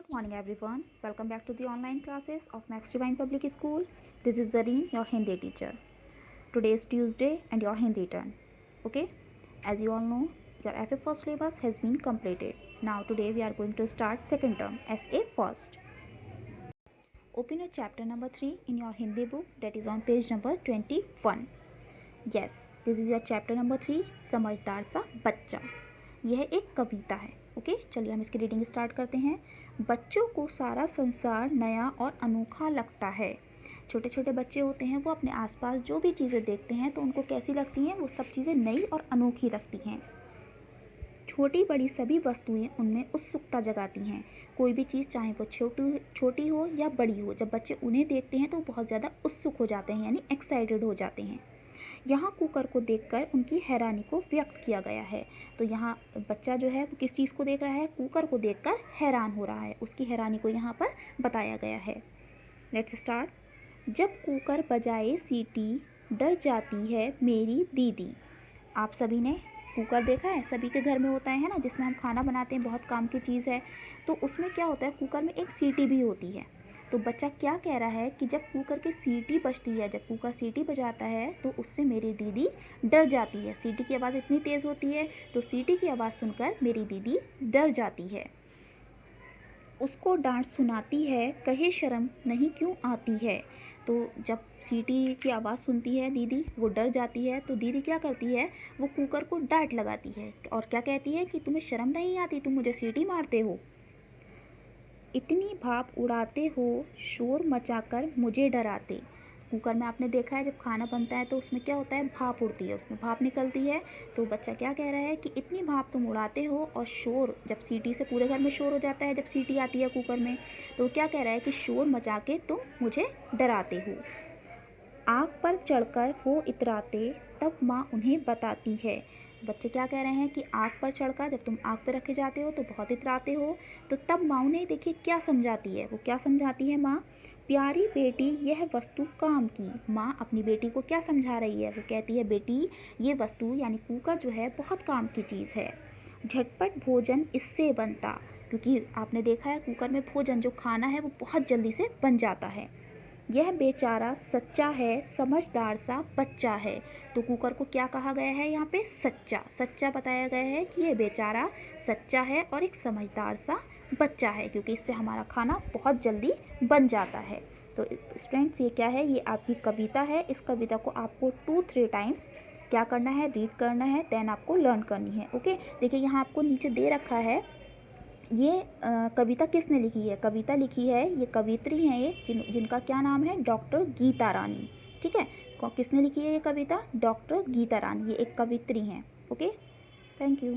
Good morning everyone. Welcome back to the online classes of Max Divine Public School. This is Zareen, your Hindi teacher. Today is Tuesday and your Hindi turn. Okay? As you all know, your FA first syllabus has been completed. Now today we are going to start second term SA first. Open your chapter number 3 in your Hindi book, that is on page number 21. Yes, this is your chapter number 3, समझदार सा बच्चा. यह एक कविता है. Okay, चलिए हम इसकी reading start करते हैं. बच्चों को सारा संसार नया और अनोखा लगता है. छोटे छोटे बच्चे होते हैं, वो अपने आसपास जो भी चीज़ें देखते हैं तो उनको कैसी लगती हैं, वो सब चीज़ें नई और अनोखी लगती हैं. छोटी बड़ी सभी वस्तुएं उनमें उत्सुकता जगाती हैं. कोई भी चीज़ चाहे वो छोटी हो या बड़ी हो, जब बच्चे उन्हें देखते हैं तो बहुत ज़्यादा उत्सुक हो जाते हैं, यानी एक्साइटेड हो जाते हैं. यहाँ कुकर को देखकर उनकी हैरानी को व्यक्त किया गया है. तो यहाँ बच्चा जो है वो किस चीज़ को देख रहा है, कुकर को देखकर हैरान हो रहा है. उसकी हैरानी को यहाँ पर बताया गया है. Let's start. जब कुकर बजाए सीटी डर जाती है मेरी दीदी. आप सभी ने कुकर देखा है, सभी के घर में होता है ना, जिसमें हम खाना बनाते हैं, बहुत काम की चीज़ है. तो उसमें क्या होता है, कुकर में एक सीटी भी होती है. तो बच्चा क्या कह रहा है कि जब कुकर की सीटी बजती है, जब कुकर सीटी बजाता है तो उससे मेरी दीदी डर जाती है. सीटी की आवाज़ इतनी तेज़ होती है, तो सीटी की आवाज़ सुनकर मेरी दीदी डर जाती है. उसको डांट सुनाती है, कहे शर्म नहीं क्यों आती है. तो जब सीटी की आवाज़ सुनती है दीदी, वो डर जाती है, तो दीदी क्या करती है, वो कुकर को डांट लगाती है और क्या कहती है कि तुम्हें शर्म नहीं आती, तुम मुझे सीटी मारते हो. इतनी भाप उड़ाते हो, शोर मचाकर मुझे डराते. कुकर में आपने देखा है, जब खाना बनता है तो उसमें क्या होता है, भाप उड़ती है, उसमें भाप निकलती है. तो बच्चा क्या कह रहा है कि इतनी भाप तुम उड़ाते हो, और शोर, जब सीटी से पूरे घर में शोर हो जाता है, जब सीटी आती है कुकर में, तो क्या कह रहा है कि शोर मचा के तुम मुझे डराते हो. आग पर चढ़कर हो इतराते, तब माँ उन्हें बताती है. बच्चे क्या कह रहे हैं कि आग पर चढ़कर, जब तुम आग पर रखे जाते हो तो बहुत इतराते हो, तो तब माँ उन्हें देखिए क्या समझाती है. वो क्या समझाती है माँ, प्यारी बेटी यह वस्तु काम की. माँ अपनी बेटी को क्या समझा रही है, वो कहती है बेटी ये वस्तु यानी कुकर जो है बहुत काम की चीज़ है. झटपट भोजन इससे बनता, क्योंकि आपने देखा है कुकर में भोजन जो खाना है वो बहुत जल्दी से बन जाता है. यह बेचारा सच्चा है, समझदार सा बच्चा है. तो कुकर को क्या कहा गया है यहाँ पे, सच्चा. सच्चा बताया गया है कि यह बेचारा सच्चा है और एक समझदार सा बच्चा है, क्योंकि इससे हमारा खाना बहुत जल्दी बन जाता है. तो स्टूडेंट्स, ये क्या है, ये आपकी कविता है. इस कविता को आपको 2-3 टाइम्स क्या करना है, रीड करना है, देन आपको लर्न करनी है. ओके, देखिए यहाँ आपको नीचे दे रखा है, ये कविता किसने लिखी है. कविता लिखी है, ये कवित्री हैं, ये जिनका क्या नाम है, डॉक्टर गीता रानी. ठीक है, किसने लिखी है ये कविता, डॉक्टर गीता रानी. ये एक कवित्री हैं. Okay, thank you.